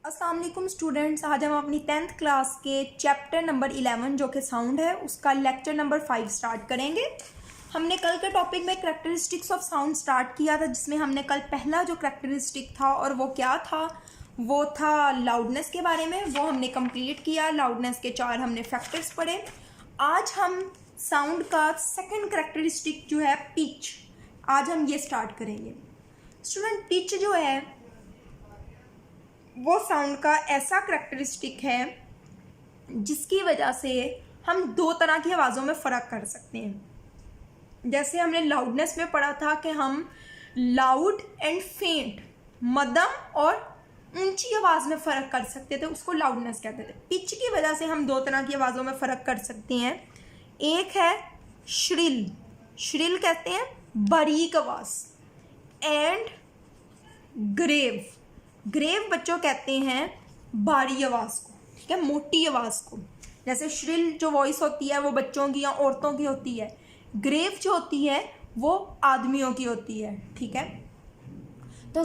अस्सलाम वालेकुम स्टूडेंट्स। आज हम अपनी 10th क्लास के चैप्टर नंबर 11 जो कि साउंड है उसका लेक्चर नंबर 5 स्टार्ट करेंगे। हमने कल के टॉपिक में करैक्टरिस्टिक्स ऑफ साउंड स्टार्ट किया था, जिसमें हमने कल पहला जो करैक्टरिस्टिक था और वो क्या था, वो था लाउडनेस के बारे में। वो हमने कंप्लीट किया। लाउडनेस के 4 हमने फैक्टर्स पढ़े। आज हम साउंड का सेकंड करैक्टरिस्टिक जो है पिच, आज हम ये स्टार्ट करेंगे। स्टूडेंट, पिच जो है वो साउंड का ऐसा करैक्टरिस्टिक है जिसकी वजह से हम 2 तरह की आवाज़ों में फ़र्क कर सकते हैं। जैसे हमने लाउडनेस में पढ़ा था कि हम लाउड एंड फेंट, मध्यम और ऊंची आवाज़ में फ़र्क कर सकते थे, उसको लाउडनेस कहते थे। पिच की वजह से हम 2 तरह की आवाज़ों में फ़र्क कर सकते हैं। एक है श्रिल, श्रिल कहते हैं बारीक आवाज़, एंड ग्रेव, ग्रेव बच्चों कहते हैं भारी आवाज़ को, ठीक है, मोटी आवाज़ को। जैसे श्रिल जो वॉइस होती है वो बच्चों की या औरतों की होती है, ग्रेव जो होती है वो आदमियों की होती है, ठीक है। तो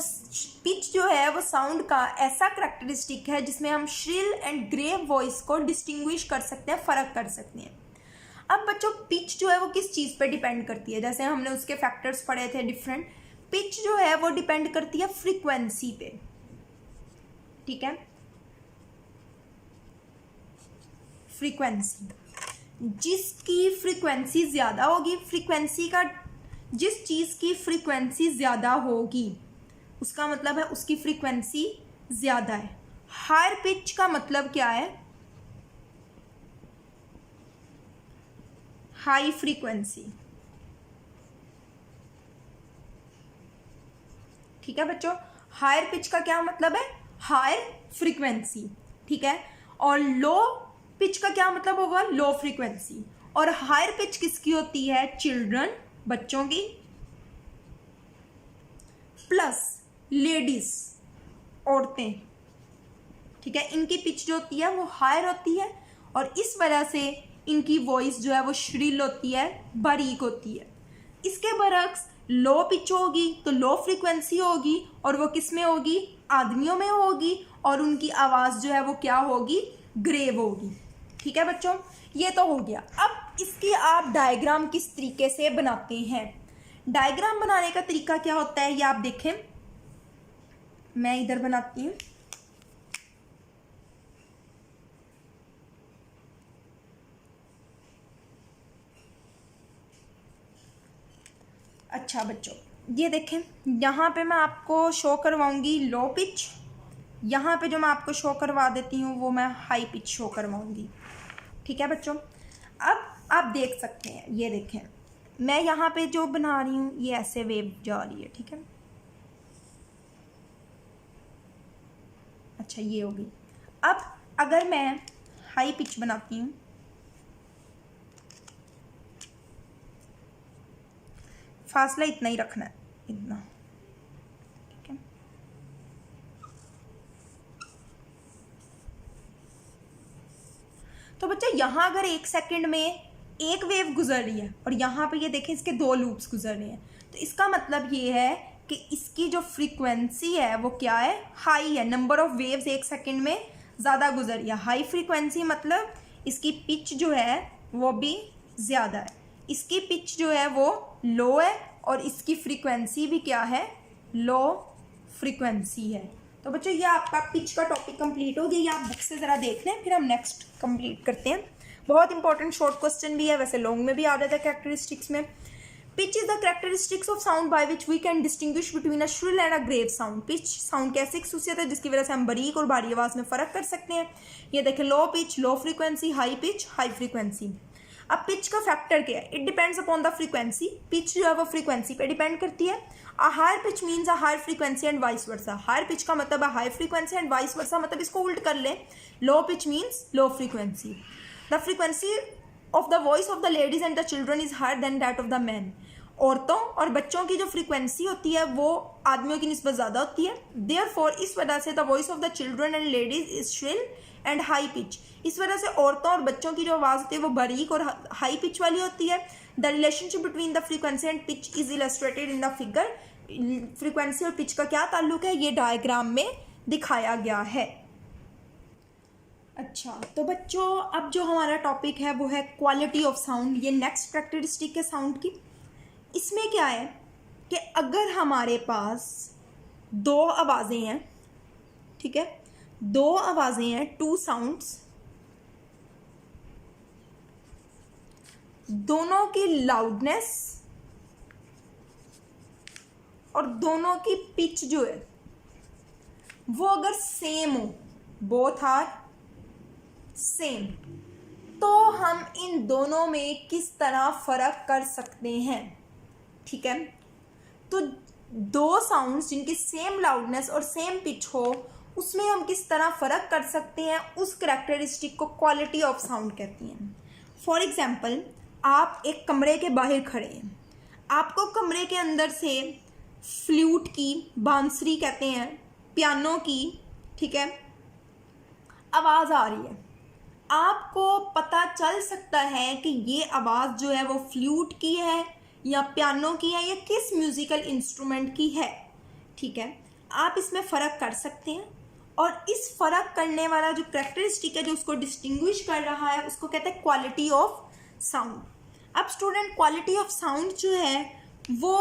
पिच जो है वो साउंड का ऐसा करैक्टरिस्टिक है जिसमें हम श्रिल एंड ग्रेव वॉइस को डिस्टिंग्विश कर सकते हैं, फ़र्क कर सकते हैं। अब बच्चों, पिच जो है वो किस चीज़ पे डिपेंड करती है? जैसे हमने उसके फैक्टर्स पढ़े थे डिफरेंट। पिच जो है वो डिपेंड करती है फ्रीक्वेंसी पे, ठीक है। फ्रीक्वेंसी, जिसकी फ्रीक्वेंसी ज़्यादा होगी, फ्रीक्वेंसी का जिस चीज़ की फ्रीक्वेंसी ज़्यादा होगी उसका मतलब है उसकी फ्रीक्वेंसी ज़्यादा है। हायर पिच का मतलब क्या है? हाई फ्रीक्वेंसी, ठीक है बच्चों। हायर पिच का क्या मतलब है? हायर फ्रीक्वेंसी, ठीक है। और लो पिच का क्या मतलब होगा? Low frequency. और हायर पिच किसकी होती है? चिल्ड्रन, बच्चों की, प्लस लेडीज, औरतें, ठीक है। इनकी पिच जो होती है वो हायर होती है और इस वजह से इनकी वॉइस जो है वो श्रिल होती है, बारीक होती है। इसके बरक्स लो पिच होगी तो लो फ्रीक्वेंसी होगी और वो किस में होगी? आदमियों में होगी, और उनकी आवाज़ जो है वो क्या होगी? ग्रेव होगी, ठीक है बच्चों। ये तो हो गया। अब इसकी आप डायग्राम किस तरीके से बनाते हैं? डायग्राम बनाने का तरीका क्या होता है ये आप देखें। मैं इधर बनाती हूँ। अच्छा बच्चों, ये देखें, यहाँ पे मैं आपको शो करवाऊंगी लो पिच, यहाँ पे जो मैं आपको शो करवा देती हूँ वो मैं हाई पिच शो करवाऊंगी, ठीक है बच्चों। अब आप देख सकते हैं, ये देखें, मैं यहाँ पे जो बना रही हूँ ये ऐसे वेव जा रही है, ठीक है। अच्छा, ये होगी। अब अगर मैं हाई पिच बनाती हूँ, फासला इतना ही रखना है, इतना, ठीक है। तो बच्चा, यहाँ अगर 1 सेकंड में एक वेव गुजर रही है और यहाँ पे ये देखें इसके 2 लूप्स गुजर रहे हैं, तो इसका मतलब ये है कि इसकी जो फ्रीक्वेंसी है वो क्या है? हाई है। नंबर ऑफ वेव्स 1 सेकंड में ज़्यादा गुजर रही है। हाई फ्रीक्वेंसी मतलब इसकी पिच जो है वो भी ज़्यादा है। इसकी पिच जो है वो लो है और इसकी फ्रीक्वेंसी भी क्या है? लो फ्रीक्वेंसी है। तो बच्चों, ये आपका पिच का टॉपिक कंप्लीट हो गया। ये आप बुक से ज़रा देख लें, फिर हम नेक्स्ट कंप्लीट करते हैं। बहुत इंपॉर्टेंट शॉर्ट क्वेश्चन भी है, वैसे लॉन्ग में भी आ जाता है कैरेक्टरिस्टिक्स में। Pitch is the characteristics of sound by which we can distinguish between a shrill and a grave sound. Pitch sound की ऐसी खसूसियत है जिसकी वजह से हम बारीक और भारी आवाज़ में फ़र्क कर सकते हैं। ये देखें, low pitch, low frequency, high pitch, high frequency. अब पिच का फैक्टर क्या है? It depends upon the frequency. Pitch जो है वो फ्रीक्वेंसी पे डिपेंड करती है। A higher pitch means a higher frequency and vice versa. Higher pitch का मतलब है high frequency and vice versa, मतलब इसको उल्ट कर लें, low pitch means low frequency. The frequency of the voice of the ladies and the children is higher than that of the man. औरतों और बच्चों की जो फ्रीक्वेंसी होती है वो आदमियों की निस्बत ज़्यादा होती है। देयरफॉर इस वजह से the voice of the children and ladies is shrill and high pitch. इस वजह से औरतों और बच्चों की जो आवाज़ होती है वो बारीक और हाई पिच वाली होती है। The relationship between the frequency and pitch is illustrated in the figure. Frequency और पिच का क्या ताल्लुक है ये डायग्राम में दिखाया गया है। अच्छा, तो बच्चों अब जो हमारा टॉपिक है वो है क्वालिटी ऑफ साउंड, ये नेक्स्ट कैरेक्टरिस्टिक है साउंड की। इसमें क्या है कि अगर हमारे पास दो आवाज़ें हैं, ठीक है, दो आवाज़ें हैं, टू साउंड्स, दोनों की लाउडनेस और दोनों की पिच जो है वो अगर सेम हो, बोथ आर सेम, तो हम इन दोनों में किस तरह फ़र्क कर सकते हैं। ठीक है, तो दो साउंड्स जिनकी सेम लाउडनेस और सेम पिच हो, उसमें हम किस तरह फ़र्क कर सकते हैं, उस कैरेक्टरिस्टिक को क्वालिटी ऑफ साउंड कहती हैं। फॉर एग्जाम्पल, आप एक कमरे के बाहर खड़े हैं, आपको कमरे के अंदर से फ्लूट की, बांसुरी कहते हैं, पियानो की, ठीक है, आवाज़ आ रही है। आपको पता चल सकता है कि ये आवाज़ जो है वो फ्लूट की है या पियानो की है या किस म्यूज़िकल इंस्ट्रूमेंट की है। ठीक है, आप इसमें फ़र्क कर सकते हैं, और इस फ़र्क करने वाला जो कैरेक्टरिस्टिक है जो उसको डिस्टिंग्विश कर रहा है, उसको कहते हैं क्वालिटी ऑफ साउंड। अब स्टूडेंट, क्वालिटी ऑफ साउंड जो है वो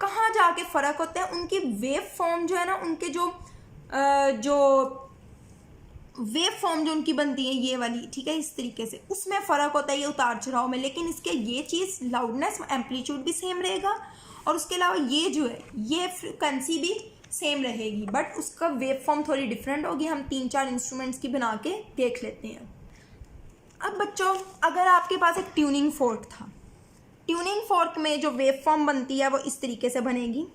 कहाँ जाके फ़र्क होता है, उनकी वेव फॉर्म जो है ना, उनके जो वेव फॉर्म जो उनकी बनती है ये वाली, ठीक है, इस तरीके से, उसमें फ़र्क होता है ये उतार चढ़ाव में। लेकिन इसके ये चीज़ लाउडनेस, एम्पलीट्यूड भी सेम रहेगा, और उसके अलावा ये जो है ये फ्रिक्वेंसी भी सेम रहेगी, बट उसका वेव फॉर्म थोड़ी डिफरेंट होगी। हम 3-4 इंस्ट्रूमेंट्स की बना के देख लेते हैं। अब बच्चों, अगर आपके पास एक ट्यूनिंग फोर्क था, ट्यूनिंग फोर्क में जो वेव फॉर्म बनती है वो इस तरीके से बनेगी।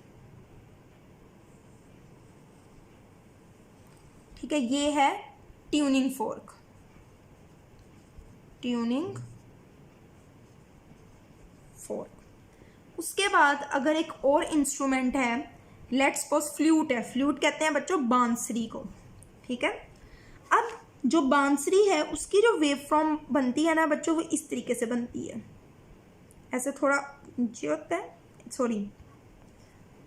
ठीक है, ये है ट्यूनिंग फोर्क, ट्यूनिंग फोर्क। उसके बाद अगर एक और इंस्ट्रूमेंट है, लेट्स सपोज फ्लूट है, फ्लूट कहते हैं बच्चों बांसुरी को। ठीक है, अब जो बांसुरी है उसकी जो वेव फॉर्म बनती है ना बच्चों, वो इस तरीके से बनती है, ऐसे थोड़ा नीचे होता है, सॉरी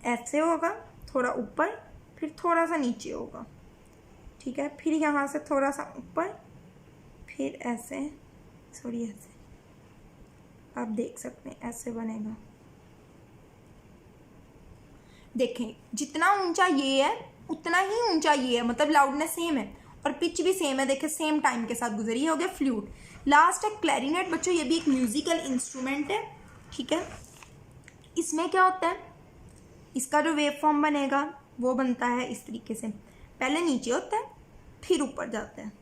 ऐसे होगा, थोड़ा ऊपर, फिर थोड़ा सा नीचे होगा। ठीक है, फिर यहाँ से थोड़ा सा ऊपर, फिर ऐसे, सॉरी ऐसे, आप देख सकते हैं ऐसे बनेगा। देखें, जितना ऊंचा ये है उतना ही ऊंचा ये है, मतलब लाउडनेस सेम है और पिच भी सेम है। देखें, सेम टाइम के साथ गुजरी, हो गया फ्लूट। लास्ट है क्लैरिनेट बच्चों, ये भी एक म्यूजिकल इंस्ट्रूमेंट है। ठीक है, इसमें क्या होता है, इसका जो वेव फॉर्म बनेगा वो बनता है इस तरीके से, पहले नीचे होता है फिर ऊपर जाता है,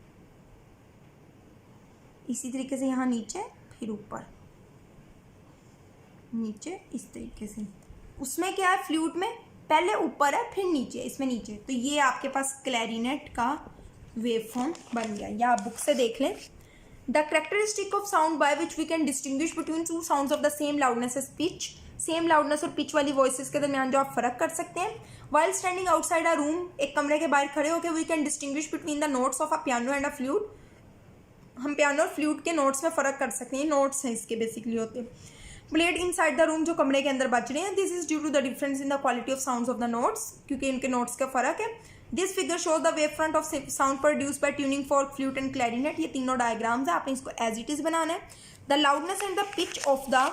इसी तरीके से, यहाँ नीचे फिर ऊपर, नीचे, इस तरीके से। उसमें क्या है, फ्लूट में पहले ऊपर है फिर नीचे, इसमें नीचे। तो ये आपके पास क्लैरिनेट का वेव फॉर्म बन गया, या आप बुक से देख लें। The characteristic of sound by which we can distinguish between two sounds of the same loudness as pitch, same loudness और पिच वाली वॉइसेस के दरमियान जो आप फर्क कर सकते हैं। While standing outside a room, एक कमरे के बाहर खड़े होकर we can distinguish between the notes of a piano and a flute, हम पियानो और फ्लूट के नोट्स में फ़र्क कर सकते हैं, नोट्स हैं इसके बेसिकली होते हैं। Played inside the room, जो कमरे के अंदर बज रहे हैं, this is due to the difference in the quality of sounds of the notes, क्योंकि इनके नोट्स का फ़र्क है। This figure shows the wave front of sound produce by tuning fork, flute and clarinet. ये तीनों डायग्राम्स है, आपने इसको एज इट इज़ बनाना है। The loudness and the pitch of the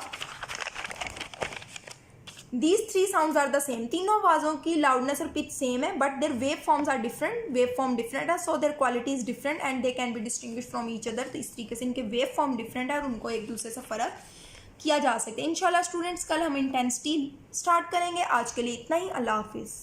These three sounds are the same, तीनों आवाज़ों की loudness और पिच सेम है, but their wave forms are different, wave form different है, so their quality is different and they can be distinguish from each other. तो इस तरीके से इनके वेव फॉर्म डिफरेंट है और उनको एक दूसरे से फ़र्क किया जा सकता है। इंशाल्लाह स्टूडेंट्स, कल हम इंटेंसिटी स्टार्ट करेंगे। आज के लिए इतना ही, अल्लाह हाफिज़।